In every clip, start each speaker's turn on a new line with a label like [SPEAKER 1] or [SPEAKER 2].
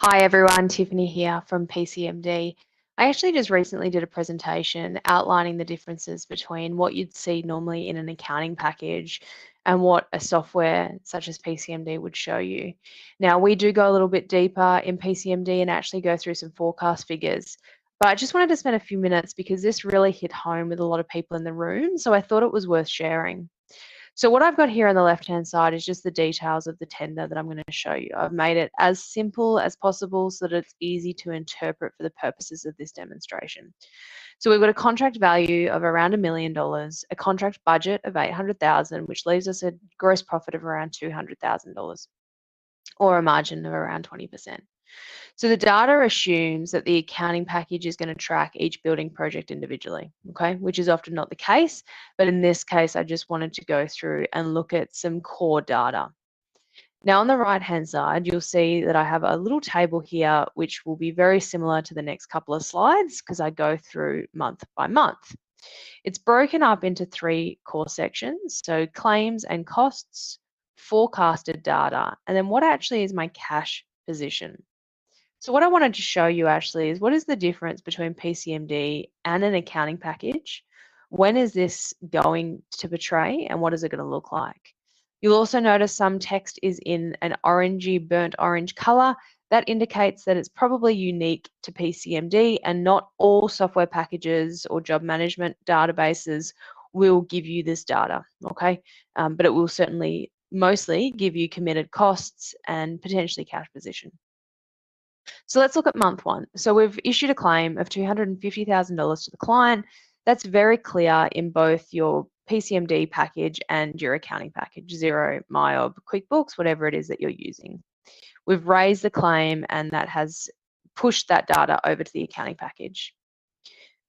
[SPEAKER 1] Hi everyone, Tiffany here from PCMD. I actually just recently did a presentation outlining the differences between what you'd see normally in an accounting package and what a software such as PCMD would show you. Now, we do go a little bit deeper in PCMD and actually go through some forecast figures, but I just wanted to spend a few minutes because this really hit home with a lot of people in the room, so I thought it was worth sharing. So what I've got here on the left-hand side is just the details of the tender that I'm going to show you. I've made it as simple as possible so that it's easy to interpret for the purposes of this demonstration. So we've got a contract value of around $1 million, a contract budget of $800,000, which leaves us a gross profit of around $200,000 or a margin of around 20%. So the data assumes that the accounting package is going to track each building project individually, okay, which is often not the case. But in this case, I just wanted to go through and look at some core data. Now, on the right-hand side, you'll see that I have a little table here, which will be very similar to the next couple of slides because I go through month by month. It's broken up into three core sections, so claims and costs, forecasted data, and then what actually is my cash position. So what I wanted to show you actually is what is the difference between PCMD and an accounting package? When is this going to portray and what is it going to look like? You'll also notice some text is in an orangey, burnt orange color. That indicates that it's probably unique to PCMD and not all software packages or job management databases will give you this data, okay? But it will certainly mostly give you committed costs and potentially cash position. So let's look at month one. So we've issued a claim of $250,000 to the client. That's very clear in both your PCMD package and your accounting package, Xero, MyOb, QuickBooks, whatever it is that you're using. We've raised the claim and that has pushed that data over to the accounting package.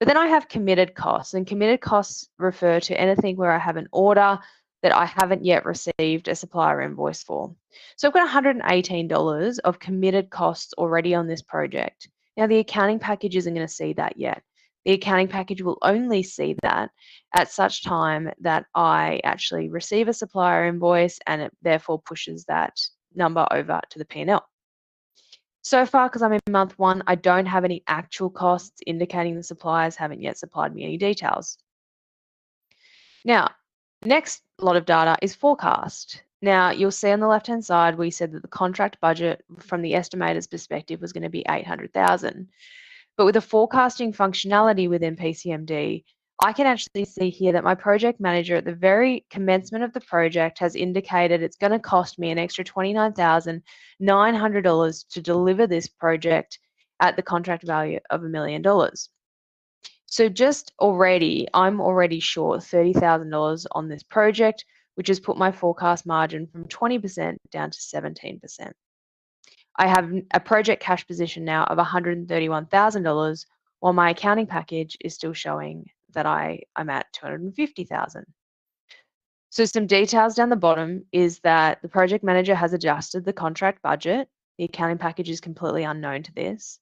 [SPEAKER 1] But then I have committed costs, and committed costs refer to anything where I have an order that I haven't yet received a supplier invoice for. So I've got $118 of committed costs already on this project. Now the accounting package isn't going to see that yet. The accounting package will only see that at such time that I actually receive a supplier invoice, and it therefore pushes that number over to the P&L. So far, because I'm in month one, I don't have any actual costs indicating the suppliers haven't yet supplied me any details. Now, next lot of data is forecast. Now, you'll see on the left-hand side, we said that the contract budget from the estimator's perspective was going to be $800,000. But with the forecasting functionality within PCMD, I can actually see here that my project manager at the very commencement of the project has indicated it's going to cost me an extra $29,900 to deliver this project at the contract value of $1 million. So just already, I'm already short $30,000 on this project, which has put my forecast margin from 20% down to 17%. I have a project cash position now of $131,000, while my accounting package is still showing that I'm at $250,000. So some details down the bottom is that the project manager has adjusted the contract budget. The accounting package is completely unknown to this.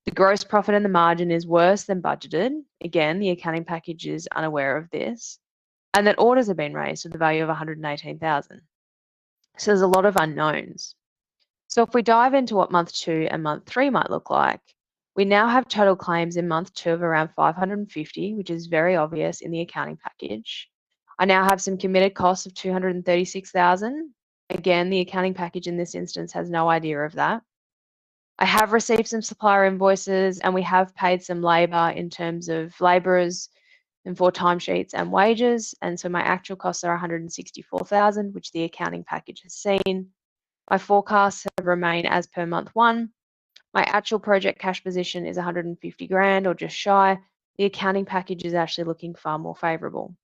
[SPEAKER 1] The gross profit and the margin is worse than budgeted. Again, the accounting package is unaware of this. And that orders have been raised with the value of $118,000. So there's a lot of unknowns. So if we dive into what month 2 and month 3 might look like, we now have total claims in month 2 of around 550, which is very obvious in the accounting package. I now have some committed costs of 236,000. Again, the accounting package in this instance has no idea of that. I have received some supplier invoices and we have paid some labour in terms of labourers and for timesheets and wages. And so my actual costs are 164,000, which the accounting package has seen. My forecasts have remained as per month 1. My actual project cash position is 150 grand or just shy. The accounting package is actually looking far more favourable.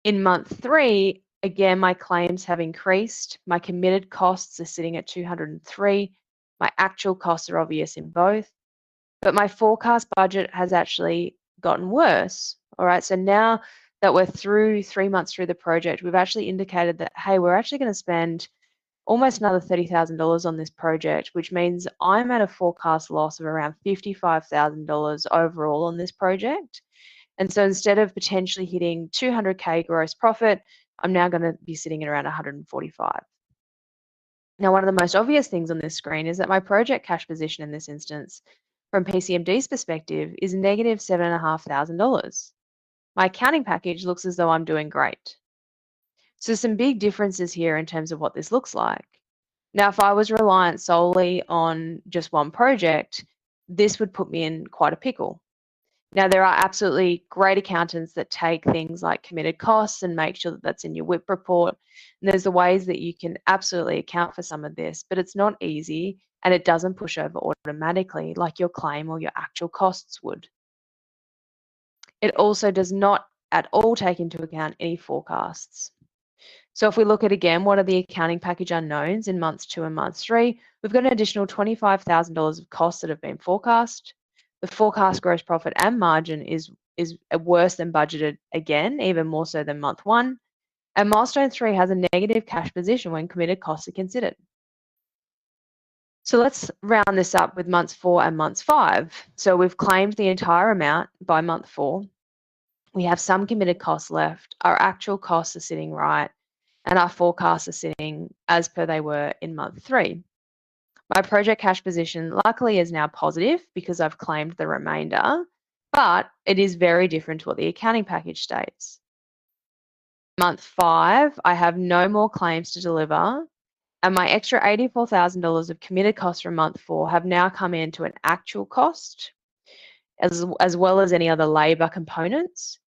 [SPEAKER 1] In month 3, again, my claims have increased. My committed costs are sitting at 203. My actual costs are obvious in both, but my forecast budget has actually gotten worse. All right, so now that we're through 3 months through the project, we've actually indicated that, hey, we're actually going to spend almost another $30,000 on this project, which means I'm at a forecast loss of around $55,000 overall on this project. And so instead of potentially hitting 200K gross profit, I'm now going to be sitting at around 145. Now, one of the most obvious things on this screen is that my project cash position in this instance, from PCMD's perspective, is negative $7,500. My accounting package looks as though I'm doing great. So some big differences here in terms of what this looks like. Now, if I was reliant solely on just one project, this would put me in quite a pickle. Now, there are absolutely great accountants that take things like committed costs and make sure that that's in your WIP report. And there's the ways that you can absolutely account for some of this, but it's not easy and it doesn't push over automatically like your claim or your actual costs would. It also does not at all take into account any forecasts. So if we look at again, what are the accounting package unknowns in months 2 and month 3, we've got an additional $25,000 of costs that have been forecast. The forecast gross profit and margin is worse than budgeted again, even more so than month 1. And milestone 3 has a negative cash position when committed costs are considered. So let's round this up with months 4 and months 5. So we've claimed the entire amount by month 4. We have some committed costs left. Our actual costs are sitting right, and our forecasts are sitting as per they were in month 3. My project cash position luckily is now positive because I've claimed the remainder, but it is very different to what the accounting package states. Month 5, I have no more claims to deliver, and my extra $84,000 of committed costs from month 4 have now come into an actual cost, as well as any other labour components,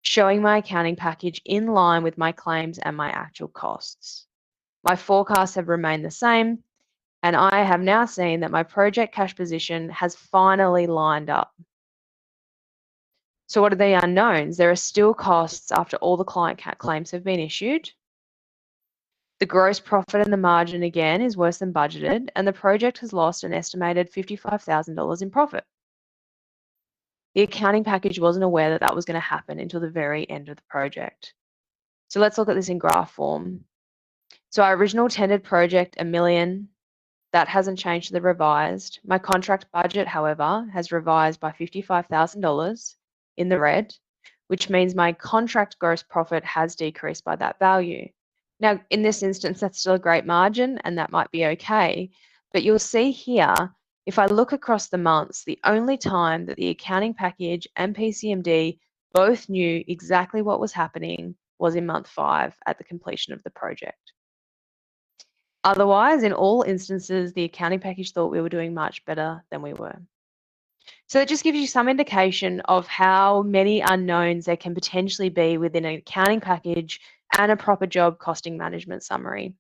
[SPEAKER 1] showing my accounting package in line with my claims and my actual costs. My forecasts have remained the same, and I have now seen that my project cash position has finally lined up. So what are the unknowns? There are still costs after all the client claims have been issued. The gross profit and the margin again is worse than budgeted, and the project has lost an estimated $55,000 in profit. The accounting package wasn't aware that that was going to happen until the very end of the project. So let's look at this in graph form. So our original tendered project, $1 million, that hasn't changed to the revised. My contract budget, however, has revised by $55,000 in the red, which means my contract gross profit has decreased by that value. Now, in this instance, that's still a great margin and that might be okay. But you'll see here, if I look across the months, the only time that the accounting package and PCMD both knew exactly what was happening was in month 5 at the completion of the project. Otherwise, in all instances, the accounting package thought we were doing much better than we were. So it just gives you some indication of how many unknowns there can potentially be within an accounting package and a proper job costing management summary.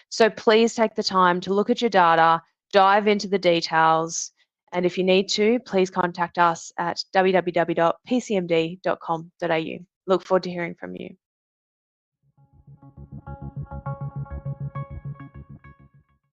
[SPEAKER 1] So please take the time to look at your data, dive into the details, and if you need to, please contact us at www.pcmd.com.au. Look forward to hearing from you.